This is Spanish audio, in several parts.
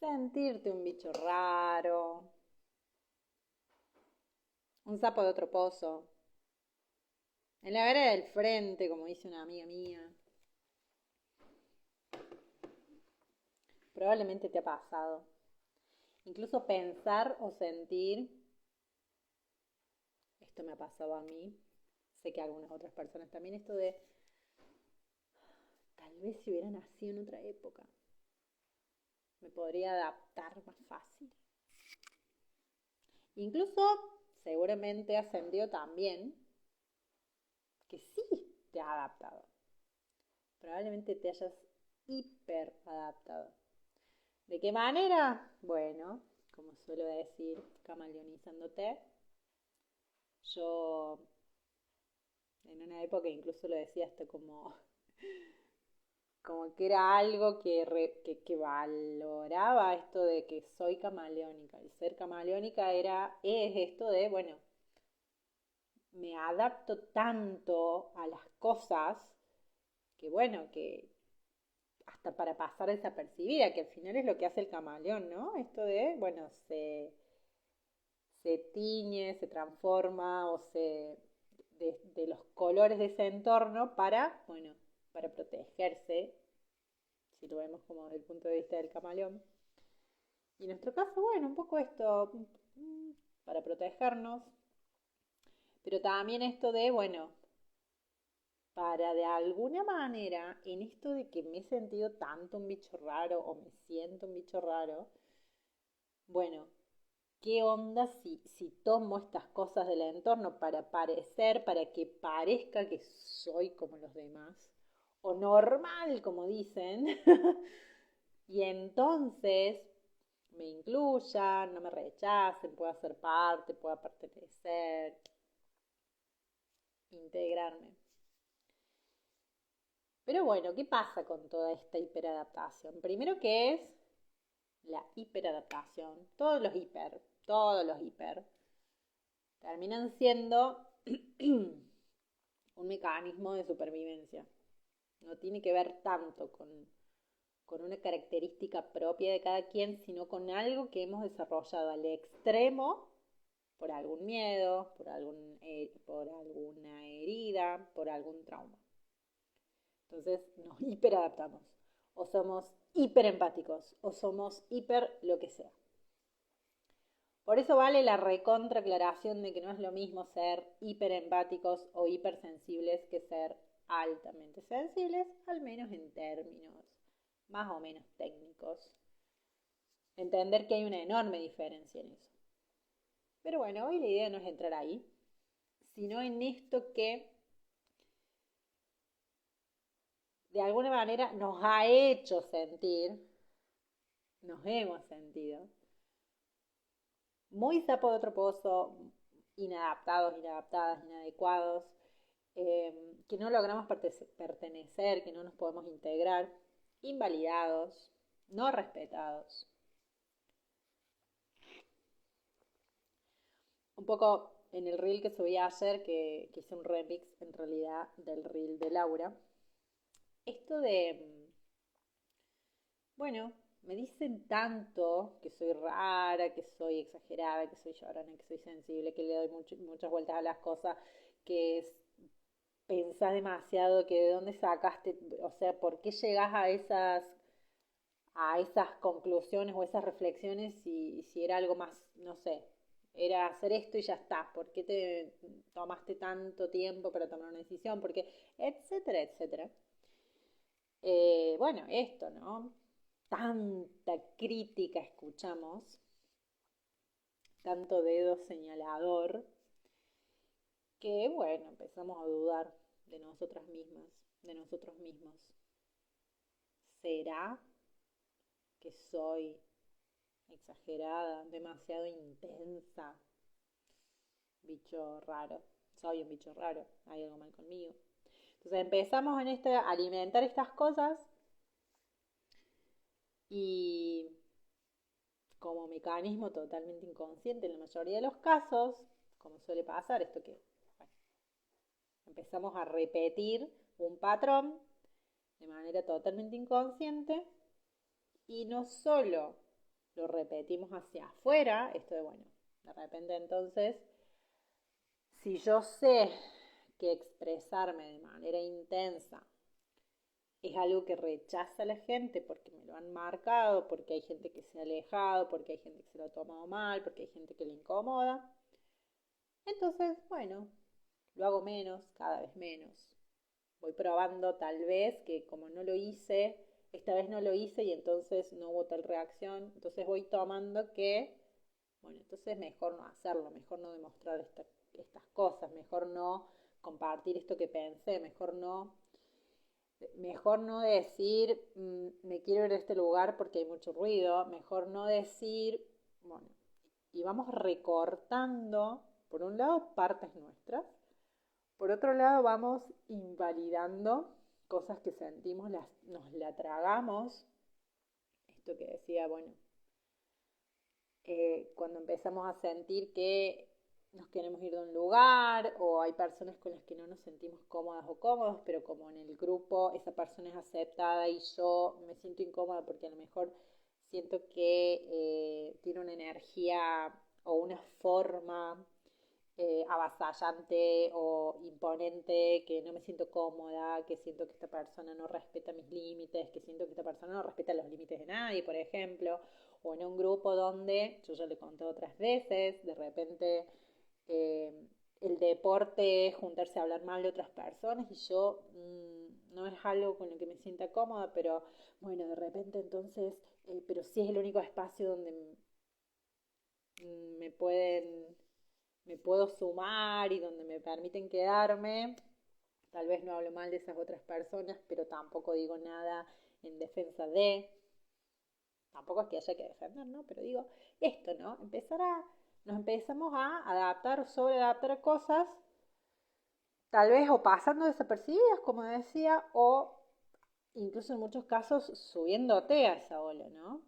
sentirte un bicho raro, un sapo de otro pozo, en la vereda del frente, como dice una amiga mía. Probablemente te ha pasado. Incluso pensar o sentir, esto me ha pasado a mí, sé que a algunas otras personas también, esto de tal vez si hubiera nacido en otra época, me podría adaptar más fácil. Incluso seguramente ascendió también que sí te ha adaptado. Probablemente te hayas hiper adaptado. ¿De qué manera? Bueno, como suelo decir, camaleonizándote. Yo en una época incluso lo decía hasta como que era algo que valoraba esto de que soy camaleónica. El ser camaleónica es esto de, bueno, me adapto tanto a las cosas que bueno, que hasta para pasar desapercibida, que al final es lo que hace el camaleón, ¿no? Esto de, bueno, se tiñe, se transforma de los colores de ese entorno para, bueno, para protegerse, si lo vemos como desde el punto de vista del camaleón. Y en nuestro caso, bueno, un poco esto, para protegernos, pero también esto de, bueno, para de alguna manera, en esto de que me he sentido tanto un bicho raro o me siento un bicho raro, bueno, ¿qué onda si tomo estas cosas del entorno para que parezca que soy como los demás? O normal, como dicen. Y entonces me incluyan, no me rechacen, pueda ser parte, pueda pertenecer, integrarme. Pero bueno, ¿qué pasa con toda esta hiperadaptación? Primero que es la hiperadaptación. Todos los hiper, terminan siendo un mecanismo de supervivencia. No tiene que ver tanto con una característica propia de cada quien, sino con algo que hemos desarrollado al extremo por algún miedo, por alguna herida, por algún trauma. Entonces nos hiperadaptamos. O somos hiperempáticos, o somos hiper lo que sea. Por eso vale la recontra aclaración de que no es lo mismo ser hiperempáticos o hipersensibles que ser altamente sensibles, al menos en términos más o menos técnicos. Entender que hay una enorme diferencia en eso. Pero bueno, hoy la idea no es entrar ahí, sino en esto que de alguna manera nos ha hecho sentir, nos hemos sentido, muy sapo de otro pozo, inadaptados, inadaptadas, inadecuados, que no logramos pertenecer, que no nos podemos integrar, invalidados, no respetados. Un poco en el reel que subí ayer, que hice un remix en realidad del reel de Laura, esto de, bueno, me dicen tanto que soy rara, que soy exagerada, que soy llorona, que soy sensible, que le doy muchas vueltas a las cosas, que pensás demasiado, que de dónde sacaste, o sea, por qué llegás a esas conclusiones o esas reflexiones si era algo más, no sé, era hacer esto y ya está, por qué te tomaste tanto tiempo para tomar una decisión, porque, etcétera, etcétera. Bueno, esto, ¿no? Tanta crítica escuchamos, tanto dedo señalador, que bueno, empezamos a dudar de nosotras mismas, de nosotros mismos. ¿Será que soy exagerada, demasiado intensa? Bicho raro, soy un bicho raro, hay algo mal conmigo. Entonces empezamos a alimentar estas cosas y como mecanismo totalmente inconsciente en la mayoría de los casos, como suele pasar, esto que bueno, empezamos a repetir un patrón de manera totalmente inconsciente y no solo lo repetimos hacia afuera, esto de, bueno, de repente entonces, si yo sé que expresarme de manera intensa es algo que rechaza la gente porque me lo han marcado, porque hay gente que se ha alejado, porque hay gente que se lo ha tomado mal, porque hay gente que le incomoda, entonces, bueno, lo hago menos, cada vez menos. Voy probando tal vez que como no lo hice, esta vez no lo hice y entonces no hubo tal reacción, entonces voy tomando que, bueno, entonces mejor no hacerlo, mejor no demostrar estas cosas, mejor no compartir esto que pensé, mejor no decir me quiero ir de este lugar porque hay mucho ruido, mejor no decir, bueno, y vamos recortando, por un lado, partes nuestras, por otro lado, vamos invalidando cosas que sentimos, nos la tragamos. Esto que decía, bueno, cuando empezamos a sentir que nos queremos ir de un lugar o hay personas con las que no nos sentimos cómodas o cómodos, pero como en el grupo esa persona es aceptada y yo me siento incómoda porque a lo mejor siento que tiene una energía o una forma avasallante o imponente, que no me siento cómoda, que siento que esta persona no respeta mis límites, que siento que esta persona no respeta los límites de nadie, por ejemplo, o en un grupo donde, yo ya le conté otras veces, de repente eh, el deporte es juntarse a hablar mal de otras personas y yo no es algo con lo que me sienta cómoda, pero bueno, de repente entonces, pero sí es el único espacio donde me me puedo sumar y donde me permiten quedarme. Tal vez no hablo mal de esas otras personas, pero tampoco digo nada en defensa de. Tampoco es que haya que defender, ¿no? Pero digo esto, ¿no? Nos empezamos a adaptar o sobreadaptar a cosas, tal vez o pasando desapercibidas, como decía, o incluso en muchos casos subiéndote a esa ola, ¿no?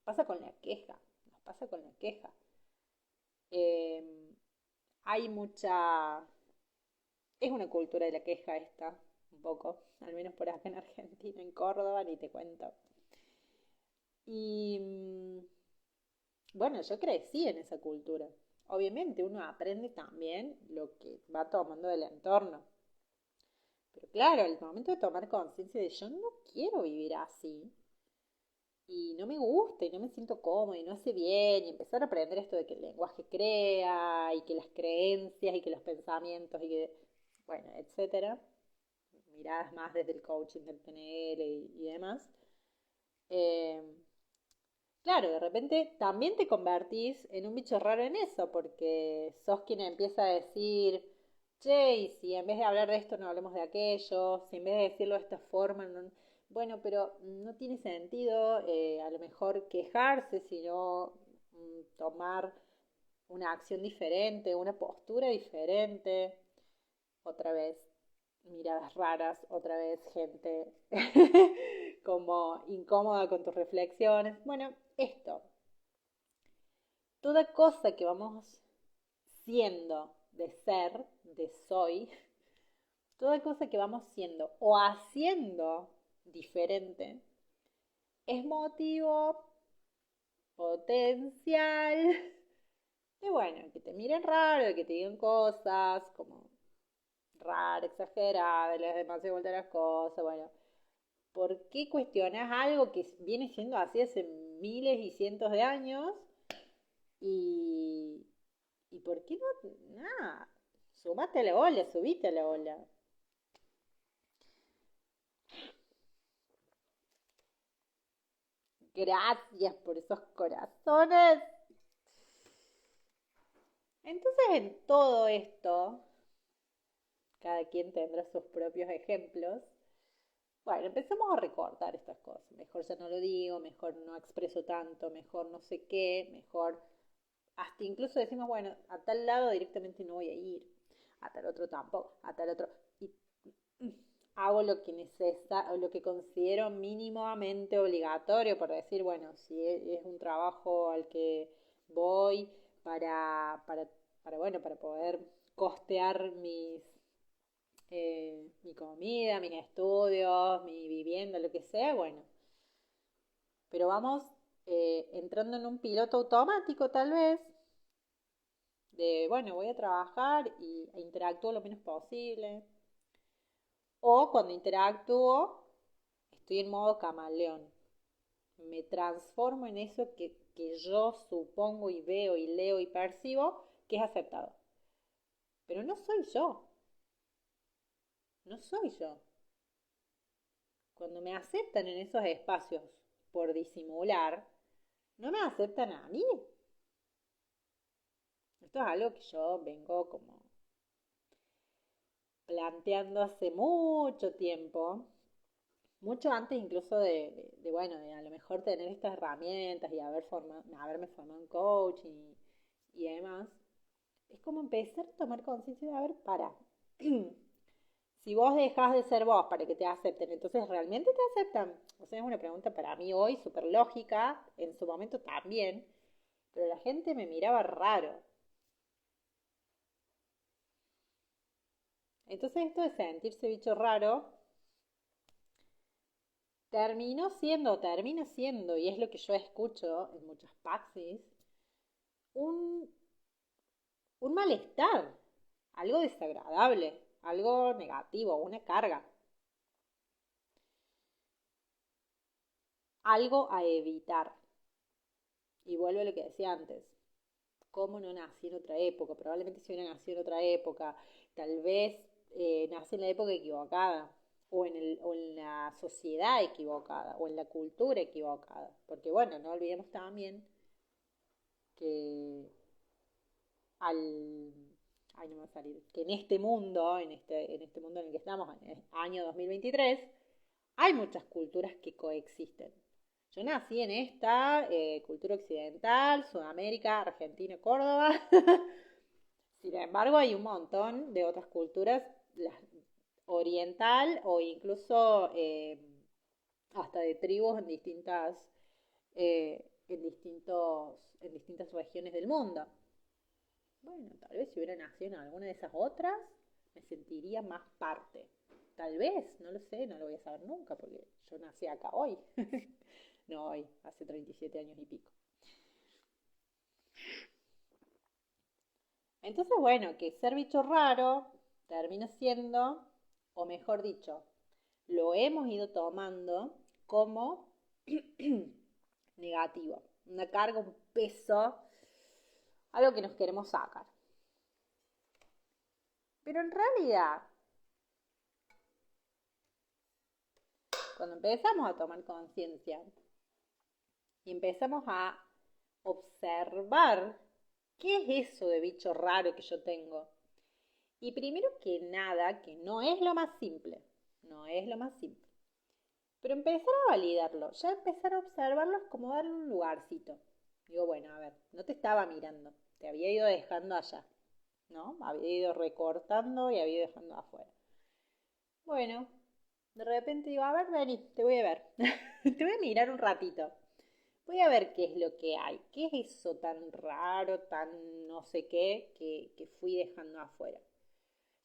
Pasa con la queja, nos pasa con la queja. Eh, hay mucha Es una cultura de la queja esta, un poco, al menos por acá en Argentina, en Córdoba, ni te cuento. Y bueno, yo crecí en esa cultura. Obviamente uno aprende también lo que va tomando del entorno. Pero claro, el momento de tomar conciencia de yo no quiero vivir así, y no me gusta y no me siento cómoda y no hace bien, y empezar a aprender esto de que el lenguaje crea y que las creencias y que los pensamientos y que, bueno, etcétera, miradas más desde el coaching del PNL y demás, eh, claro, de repente también te convertís en un bicho raro en eso, porque sos quien empieza a decir, che, y si en vez de hablar de esto no hablemos de aquello, si en vez de decirlo de esta forma, bueno, pero no tiene sentido a lo mejor quejarse, sino tomar una acción diferente, una postura diferente, otra vez miradas raras, otra vez gente como incómoda con tus reflexiones. Bueno, esto, toda cosa que vamos siendo de ser, de soy, toda cosa que vamos siendo o haciendo diferente, es motivo potencial de, bueno, que te miren raro, de que te digan cosas como rara, exagerada, le das demasiado vuelta a las cosas, bueno. ¿Por qué cuestionas algo que viene siendo así hace miles y cientos de años? Y, ¿y por qué no? Nada, sumate a la ola, subite a la ola. Gracias por esos corazones. Entonces en todo esto, cada quien tendrá sus propios ejemplos. Bueno, empezamos a recortar estas cosas. Mejor ya no lo digo, mejor no expreso tanto, mejor no sé qué, mejor hasta incluso decimos, bueno, a tal lado directamente no voy a ir, a tal otro tampoco, a tal otro. Y hago lo que lo que considero mínimamente obligatorio, por decir, bueno, si es un trabajo al que voy bueno, para poder costear mi comida, mis estudios, mi vivienda, lo que sea, bueno. Pero vamos entrando en un piloto automático tal vez, de, bueno, voy a trabajar e interactúo lo menos posible. O cuando interactúo, estoy en modo camaleón. Me transformo en eso que yo supongo y veo y leo y percibo que es aceptado. Pero no soy yo, no soy yo. Cuando me aceptan en esos espacios por disimular, no me aceptan a mí. Esto es algo que yo vengo como planteando hace mucho tiempo, mucho antes incluso bueno, de a lo mejor tener estas herramientas y haberme formado en coaching y demás. Es como empezar a tomar conciencia de, a ver, para. Si vos dejas de ser vos para que te acepten, entonces ¿realmente te aceptan? O sea, es una pregunta para mí hoy súper lógica, en su momento también, pero la gente me miraba raro. Entonces esto de sentirse bicho raro termina siendo, y es lo que yo escucho en muchas praxis, un, un malestar, algo desagradable, algo negativo, una carga, algo a evitar. Y vuelvo a lo que decía antes, cómo no nací en otra época. Probablemente si hubiera nacido en otra época, tal vez nací en la época equivocada, o en la sociedad equivocada, o en la cultura equivocada. Porque bueno, no olvidemos también que al... Ay, no me va a salir. Que en este mundo, en este mundo en el que estamos, en el año 2023, hay muchas culturas que coexisten. Yo nací en esta cultura occidental, Sudamérica, Argentina, Córdoba. Sin embargo, hay un montón de otras culturas, oriental o incluso hasta de tribus en distintas regiones del mundo. Bueno, tal vez si hubiera nacido en alguna de esas otras, me sentiría más parte. Tal vez, no lo sé, no lo voy a saber nunca, porque yo nací acá hoy. No hoy, hace 37 años y pico. Entonces, bueno, que ser bicho raro termina siendo, o mejor dicho, lo hemos ido tomando como negativo, una carga, un peso, algo que nos queremos sacar. Pero en realidad, cuando empezamos a tomar conciencia y empezamos a observar qué es eso de bicho raro que yo tengo, y primero que nada, que no es lo más simple, no es lo más simple, pero empezar a validarlo, ya empezar a observarlos como darle un lugarcito. Digo, bueno, a ver, no te estaba mirando, te había ido dejando allá, ¿no? Había ido recortando y había ido dejando afuera. Bueno, de repente digo, a ver, vení, te voy a ver. Te voy a mirar un ratito. Voy a ver qué es lo que hay. ¿Qué es eso tan raro, tan no sé qué, que fui dejando afuera?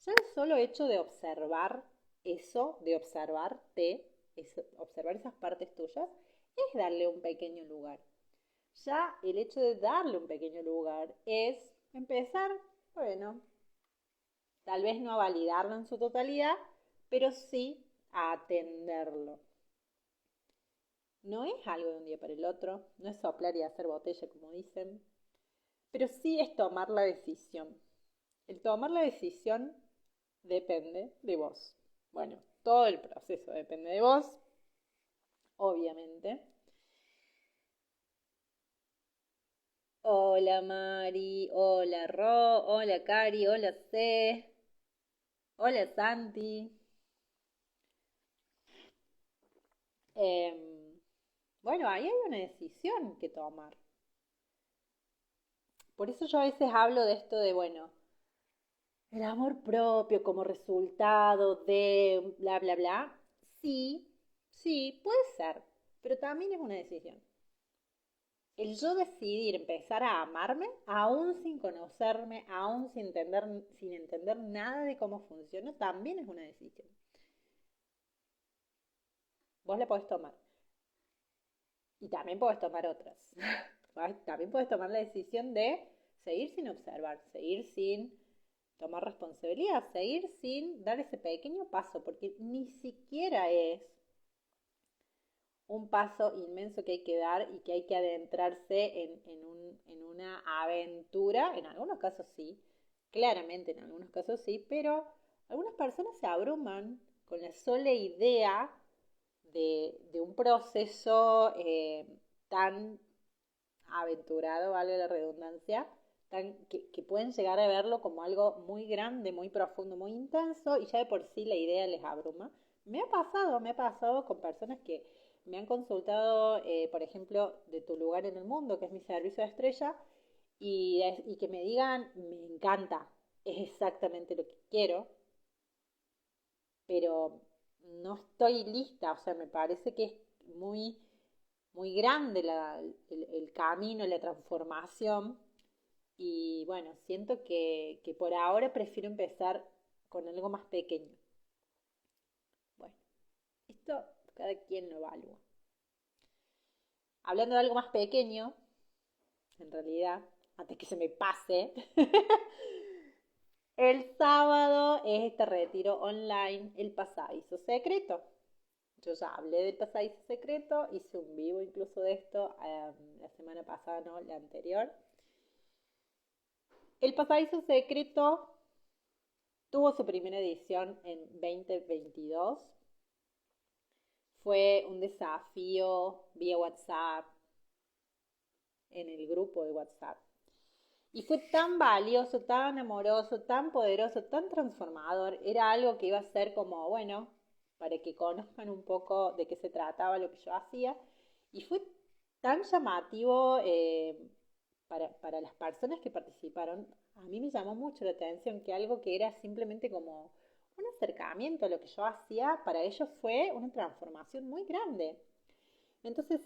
Ya el solo hecho de observar eso, de observarte, observar esas partes tuyas, es darle un pequeño lugar. Ya el hecho de darle un pequeño lugar es empezar, bueno, tal vez no a validarlo en su totalidad, pero sí a atenderlo. No es algo de un día para el otro, no es soplar y hacer botella como dicen, pero sí es tomar la decisión. El tomar la decisión depende de vos. Bueno, todo el proceso depende de vos, obviamente. Hola Mari, hola Ro, hola Cari, hola C, hola Santi. Bueno, ahí hay una decisión que tomar. Por eso yo a veces hablo de esto de, bueno, el amor propio como resultado de bla, bla, bla. Sí, sí, puede ser, pero también es una decisión. El yo decidir empezar a amarme, aún sin conocerme, aún sin entender nada de cómo funciona, también es una decisión. Vos la podés tomar. Y también puedes tomar otras. También puedes tomar la decisión de seguir sin observar, seguir sin tomar responsabilidad, seguir sin dar ese pequeño paso, porque ni siquiera es un paso inmenso que hay que dar y que hay que adentrarse en una aventura. En algunos casos sí, claramente en algunos casos sí, pero algunas personas se abruman con la sola idea de un proceso tan aventurado, vale la redundancia, que pueden llegar a verlo como algo muy grande, muy profundo, muy intenso, y ya de por sí la idea les abruma. Me ha pasado con personas que me han consultado, por ejemplo, de Tu Lugar en el Mundo, que es mi servicio de estrella, y que me digan, me encanta, es exactamente lo que quiero, pero no estoy lista, o sea, me parece que es muy, muy grande el camino, la transformación, y bueno, siento que por ahora prefiero empezar con algo más pequeño. Bueno, esto cada quien lo evalúa. Hablando de algo más pequeño, en realidad, antes que se me pase, el sábado es este retiro online, el pasadizo secreto. Yo ya hablé del pasadizo secreto, hice un vivo incluso de esto la semana pasada, no, la anterior. El pasadizo secreto tuvo su primera edición en 2022. Fue un desafío vía WhatsApp, en el grupo de WhatsApp. Y fue tan valioso, tan amoroso, tan poderoso, tan transformador. Era algo que iba a ser como, bueno, para que conozcan un poco de qué se trataba lo que yo hacía. Y fue tan llamativo para las personas que participaron. A mí me llamó mucho la atención que algo que era simplemente como un acercamiento a lo que yo hacía, para ellos fue una transformación muy grande. Entonces,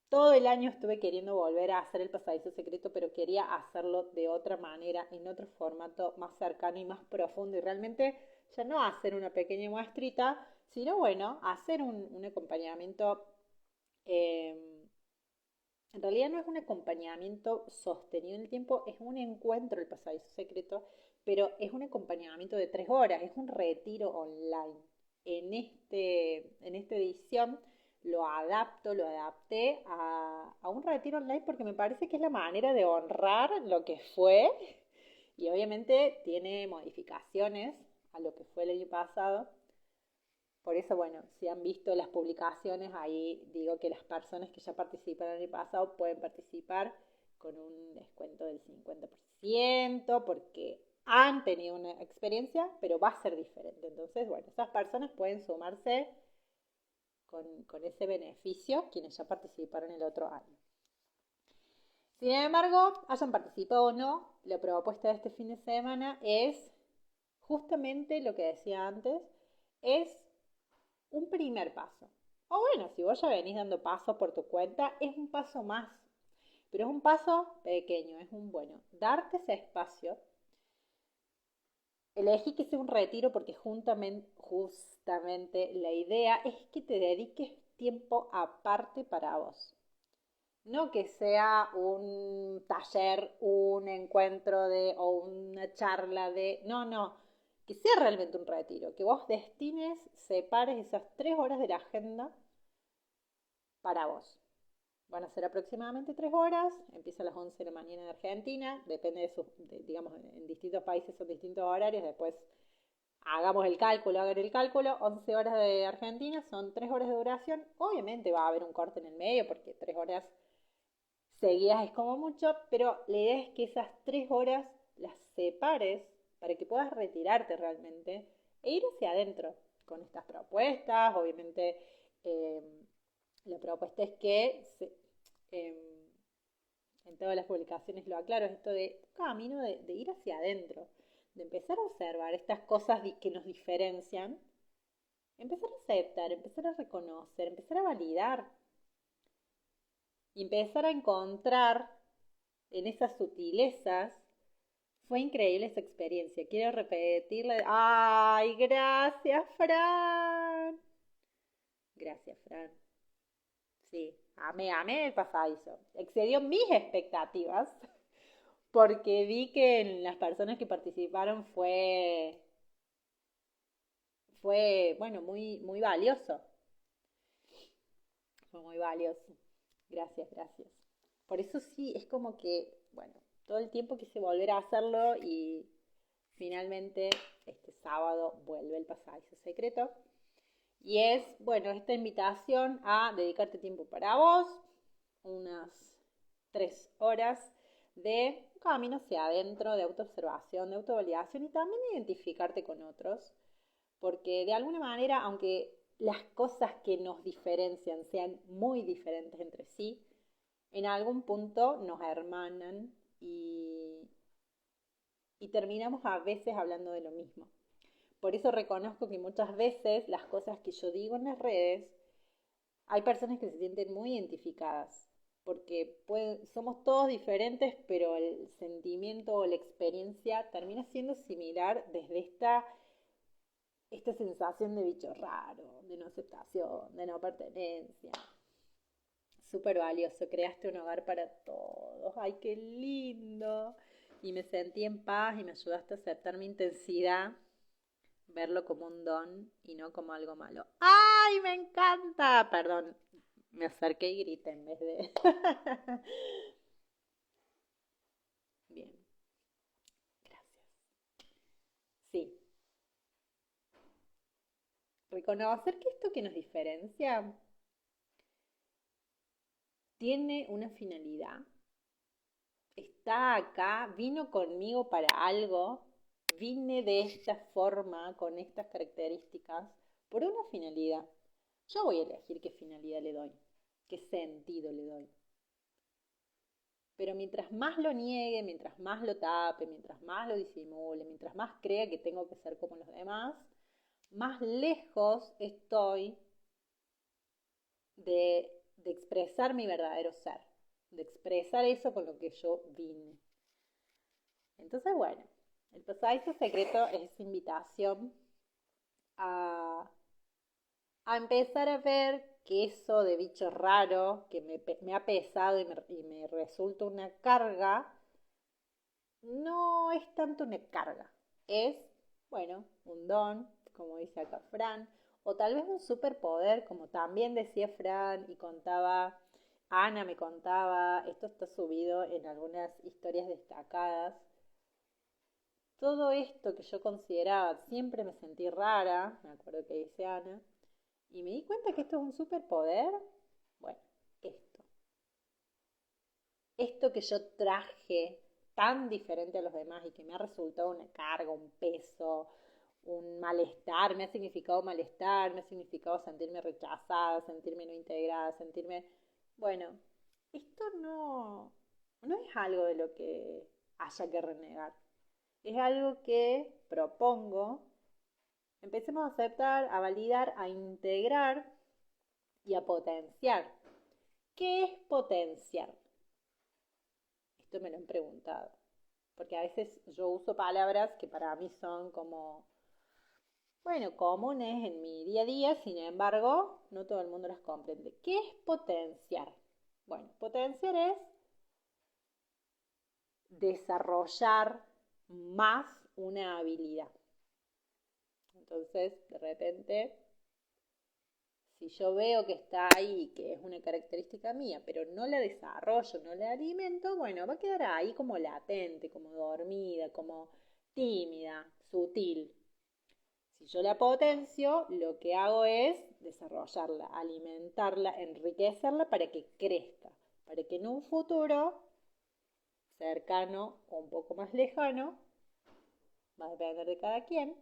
todo el año estuve queriendo volver a hacer el pasadizo secreto, pero quería hacerlo de otra manera, en otro formato más cercano y más profundo. Y realmente ya no hacer una pequeña muestrita, sino bueno, hacer un acompañamiento. eh, en realidad no es un acompañamiento sostenido en el tiempo, es un encuentro el pasadizo secreto, pero es un acompañamiento de 3 horas, es un retiro online. En esta edición lo adapté a un retiro online porque me parece que es la manera de honrar lo que fue, y obviamente tiene modificaciones a lo que fue el año pasado. Por eso, bueno, si han visto las publicaciones, ahí digo que las personas que ya participaron el año pasado pueden participar con un descuento del 50% porque han tenido una experiencia, pero va a ser diferente. Entonces, bueno, esas personas pueden sumarse con ese beneficio quienes ya participaron el otro año. Sin embargo, hayan participado o no, la propuesta de este fin de semana es justamente lo que decía antes, es un primer paso. O bueno, si vos ya venís dando pasos por tu cuenta, es un paso más. Pero es un paso pequeño, es un bueno. Darte ese espacio. Elegí que sea un retiro porque justamente la idea es que te dediques tiempo aparte para vos. No que sea un taller, un encuentro o una charla de... No, no. Que sea realmente un retiro. Que vos destines, separes esas 3 horas de la agenda para vos. Van a ser aproximadamente 3 horas. Empieza a las 11 de la mañana de Argentina. Depende digamos, en distintos países son distintos horarios. Después hagan el cálculo. 11 horas de Argentina son 3 horas de duración. Obviamente va a haber un corte en el medio porque 3 horas seguidas es como mucho, pero la idea es que esas 3 horas las separes para que puedas retirarte realmente e ir hacia adentro con estas propuestas. Obviamente, eh, la propuesta es que en todas las publicaciones lo aclaro, esto de camino de ir hacia adentro, de empezar a observar estas cosas que nos diferencian, empezar a aceptar, empezar a reconocer, empezar a validar y empezar a encontrar en esas sutilezas. Fue increíble esa experiencia. Quiero repetirla. ¡Ay, gracias, Fran! Gracias, Fran. Sí, amé el pasadizo. Excedió mis expectativas porque vi que en las personas que participaron fue bueno, muy valioso. Fue muy valioso. Gracias, gracias. Por eso sí, es como que, bueno, todo el tiempo quise volver a hacerlo y finalmente este sábado vuelve el pasadizo secreto. Y es, bueno, esta invitación a dedicarte tiempo para vos, unas 3 horas de un camino hacia adentro, de autoobservación, de autovalidación y también identificarte con otros, porque de alguna manera, aunque las cosas que nos diferencian sean muy diferentes entre sí, en algún punto nos hermanan y terminamos a veces hablando de lo mismo. Por eso reconozco que muchas veces las cosas que yo digo en las redes, hay personas que se sienten muy identificadas, porque somos todos diferentes, pero el sentimiento o la experiencia termina siendo similar desde esta sensación de bicho raro, de no aceptación, de no pertenencia. Súper valioso, creaste un hogar para todos. ¡Ay, qué lindo! Y me sentí en paz y me ayudaste a aceptar mi intensidad, verlo como un don y no como algo malo. ¡Ay, me encanta! Perdón, me acerqué y grité en vez de... Bien, gracias. Sí, reconocer que esto que nos diferencia tiene una finalidad, está acá, vino conmigo para algo, vine de esta forma, con estas características, por una finalidad. Yo voy a elegir qué finalidad le doy, qué sentido le doy. Pero mientras más lo niegue, mientras más lo tape, mientras más lo disimule, mientras más crea que tengo que ser como los demás, más lejos estoy de expresar mi verdadero ser, de expresar eso con lo que yo vine. Entonces, bueno, el pasadizo secreto es esa invitación a, a empezar a ver que eso de bicho raro que me ha pesado y me resulta una carga, no es tanto una carga, es, bueno, un don, como dice acá Fran, o tal vez un superpoder, como también decía Fran y contaba, Ana me contaba, esto está subido en algunas historias destacadas. Todo esto que yo consideraba, siempre me sentí rara, me acuerdo que dice Ana, y me di cuenta que esto es un superpoder. Bueno, esto que yo traje tan diferente a los demás y que me ha resultado una carga, un peso, un malestar, me ha significado malestar, me ha significado sentirme rechazada, sentirme no integrada, sentirme, bueno, esto no es algo de lo que haya que renegar. Es algo que propongo, empecemos a aceptar, a validar, a integrar y a potenciar. ¿Qué es potenciar? Esto me lo han preguntado. Porque a veces yo uso palabras que para mí son como, bueno, comunes en mi día a día, sin embargo, no todo el mundo las comprende. ¿Qué es potenciar? Bueno, potenciar es desarrollar más una habilidad. Entonces, de repente, si yo veo que está ahí, que es una característica mía, pero no la desarrollo, no la alimento, bueno, va a quedar ahí como latente, como dormida, como tímida, sutil. Si yo la potencio, lo que hago es desarrollarla, alimentarla, enriquecerla para que crezca, para que en un futuro cercano o un poco más lejano, va a depender de cada quien,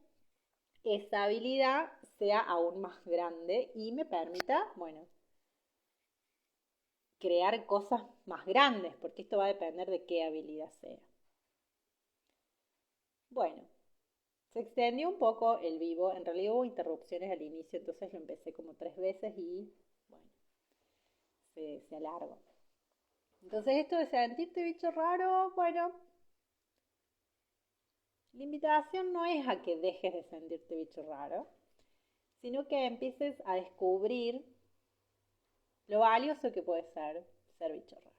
esa habilidad sea aún más grande y me permita, bueno, crear cosas más grandes, porque esto va a depender de qué habilidad sea. Bueno, se extendió un poco el vivo, en realidad hubo interrupciones al inicio, entonces lo empecé como 3 veces y bueno, se alargó. Entonces esto de sentirte bicho raro, bueno, la invitación no es a que dejes de sentirte bicho raro, sino que empieces a descubrir lo valioso que puede ser bicho raro.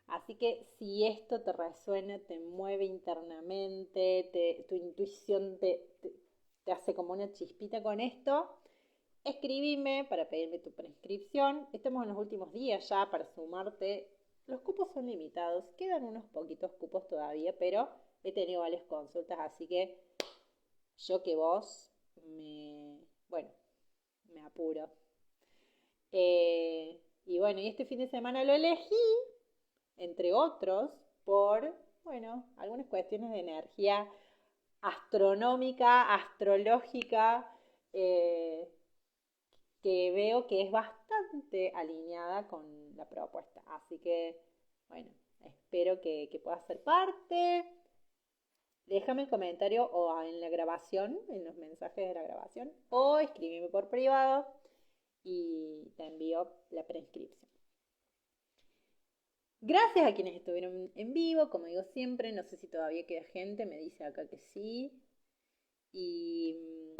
Así que si esto te resuena, te mueve internamente, tu intuición te hace como una chispita con esto, escribime para pedirme tu prescripción. Estamos en los últimos días ya para sumarte. Los cupos son limitados, quedan unos poquitos cupos todavía, pero he tenido varias consultas, así que yo que vos bueno, me apuro. Y bueno, y este fin de semana lo elegí, entre otros, por, bueno, algunas cuestiones de energía astronómica, astrológica, eh, que veo que es bastante alineada con la propuesta. Así que, bueno, espero que puedas ser parte. Déjame el comentario o en la grabación, en los mensajes de la grabación, o escríbeme por privado y te envío la prescripción. Gracias a quienes estuvieron en vivo, como digo siempre, no sé si todavía queda gente, me dice acá que sí. Y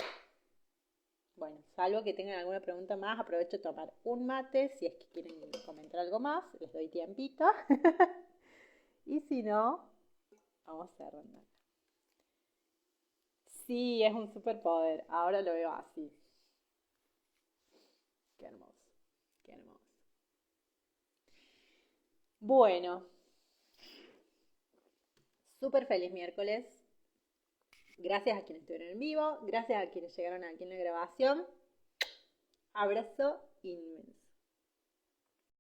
bueno, salvo que tengan alguna pregunta más, aprovecho a tomar un mate, si es que quieren comentar algo más, les doy tiempito. Y si no, vamos cerrando. Sí, es un superpoder, ahora lo veo así. Qué hermoso, qué hermoso. Bueno, súper feliz miércoles. Gracias a quienes estuvieron en vivo, gracias a quienes llegaron aquí en la grabación. Abrazo inmenso.